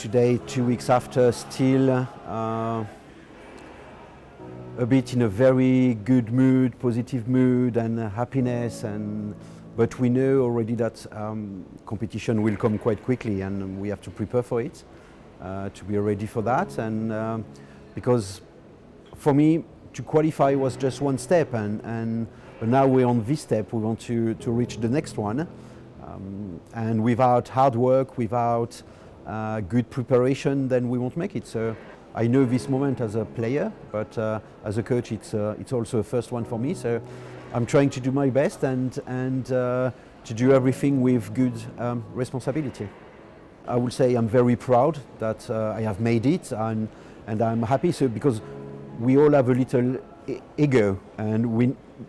today, 2 weeks after, still a bit in a very good mood, positive mood and happiness, but we know already that competition will come quite quickly and we have to prepare for it, to be ready for that. And because for me, to qualify was just one step, but now we're on this step, we want to reach the next one. And without hard work, without good preparation, then we won't make it. So I know this moment as a player, but as a coach, it's also a first one for me. So I'm trying to do my best and to do everything with good responsibility. I would say I'm very proud that I have made it, and I'm happy. So because we all have a little ego, and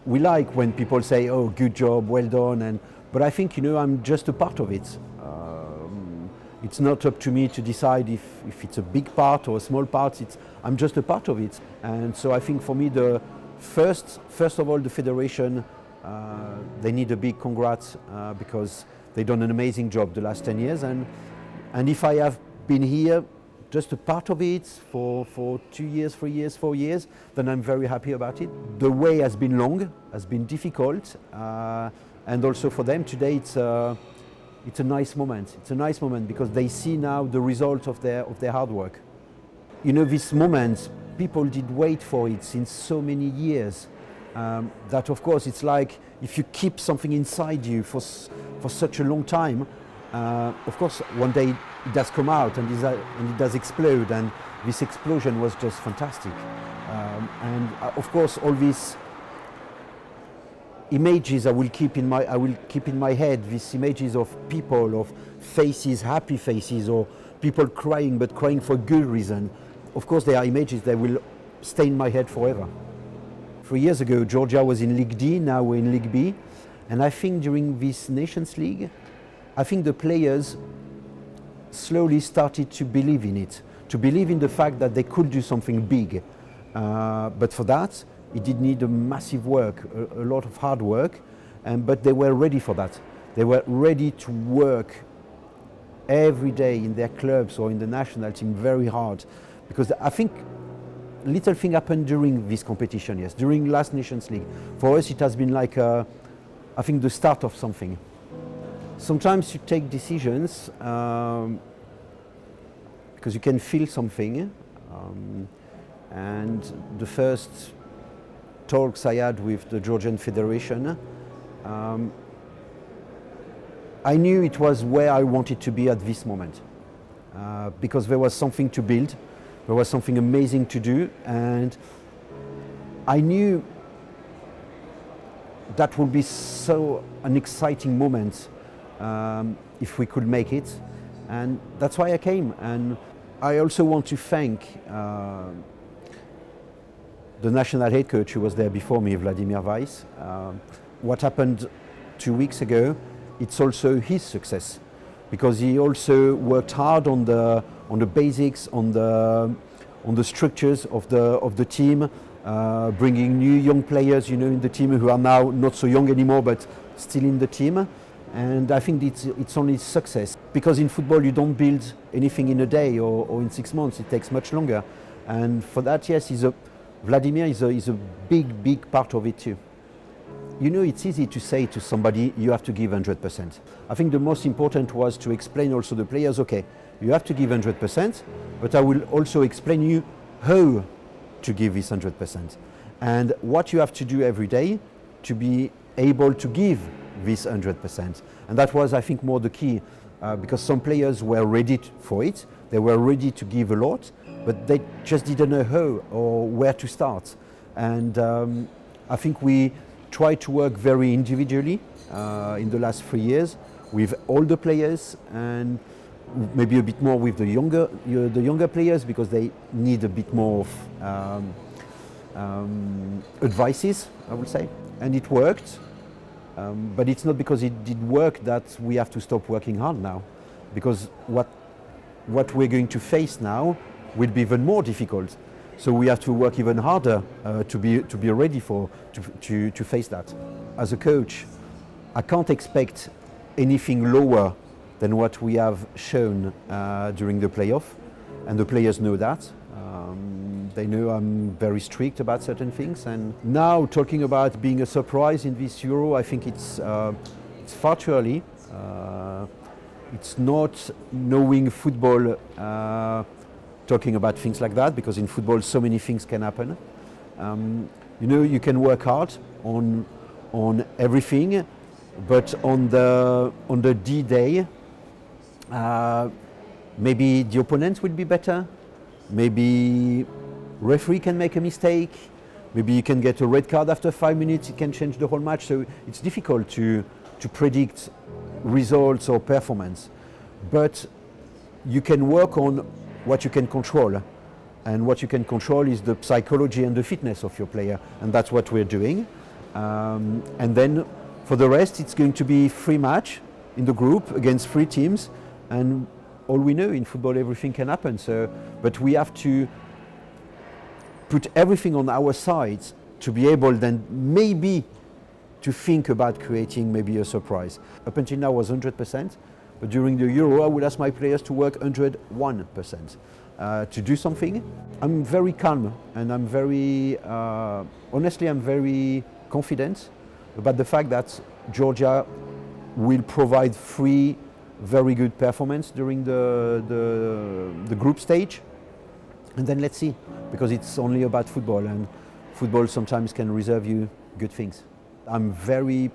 we like when people say, "Oh, good job, well done," but I think, I'm just a part of it. It's not up to me to decide if it's a big part or a small part. I'm just a part of it. And so I think for me, the first of all, the federation, they need a big congrats because they've done an amazing job the last 10 years. And if I have been here, just a part of it for 2 years, 3 years, 4 years, then I'm very happy about it. The way has been long, has been difficult, and also for them today it's a nice moment. It's a nice moment because they see now the result of their hard work. This moment, people did wait for it since so many years. That of course it's like if you keep something inside you for such a long time, of course one day it does come out and it does explode, and this explosion was just fantastic. And of course all these images I will keep in my head, these images of people, of faces, happy faces, or people crying, but crying for good reason. Of course they are images that will stay in my head forever. 3 years ago Georgia was in League D, now we're in League B, and I think during this Nations League, I think the players slowly started to believe in it, to believe in the fact that they could do something big. But for that, it did need a massive work, a lot of hard work, but they were ready for that. They were ready to work every day in their clubs or in the national team very hard. Because I think little thing happened during this competition, yes, during last Nations League. For us it has been like, I think, the start of something. Sometimes you take decisions because you can feel something, and the first talks I had with the Georgian Federation, I knew it was where I wanted to be at this moment, because there was something to build, there was something amazing to do, and I knew that would be so an exciting moment if we could make it, and that's why I came. And I also want to thank the national head coach who was there before me, Vladimir Weiss. What happened 2 weeks ago, it's also his success, because he also worked hard on the basics, on the structures of the team, bringing new young players, in the team who are now not so young anymore, but still in the team. And I think it's only success, because in football you don't build anything in a day or in 6 months. It takes much longer, and for that, yes, Vladimir is a big part of it too. It's easy to say to somebody, you have to give 100%. I think the most important was to explain also the players, okay, you have to give 100%, but I will also explain you how to give this 100%, and what you have to do every day to be able to give this 100%. And that was, I think, more the key, because some players were ready for it, they were ready to give a lot, but they just didn't know how or where to start. And I think we tried to work very individually in the last 3 years with all the players, and maybe a bit more with the younger players, because they need a bit more of advices, I would say. And it worked, but it's not because it did work that we have to stop working hard now, because what we're going to face now will be even more difficult. So we have to work even harder to be ready to face that. As a coach, I can't expect anything lower than what we have shown during the playoff, and the players know that. They know I'm very strict about certain things, and now talking about being a surprise in this Euro, I think it's far too early. It's not knowing football, talking about things like that, because in football so many things can happen. You know, you can work hard on everything, but on the D-Day, maybe the opponent will be better, maybe referee can make a mistake, maybe you can get a red card after 5 minutes, it can change the whole match, so it's difficult to predict results or performance. But you can work on what you can control, and what you can control is the psychology and the fitness of your player, and that's what we're doing. And then for the rest, it's going to be 3 match in the group against 3 teams, and all we know in football, everything can happen. So, but we have to put everything on our sides to be able then maybe to think about creating maybe a surprise. Up until now was 100%, but during the Euro I would ask my players to work 101%. To do something. I'm very calm, and I'm very, honestly I'm very confident about the fact that Georgia will provide 3 very good performance during the group stage, and then let's see, because it's only about football, and football sometimes can reserve you good things. I'm very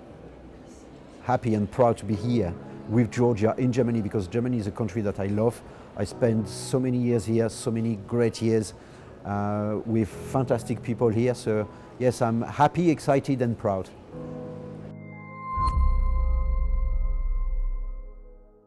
happy and proud to be here with Georgia in Germany, because Germany is a country that I love. I spent so many years here, so many great years with fantastic people here, so yes, I'm happy, excited and proud.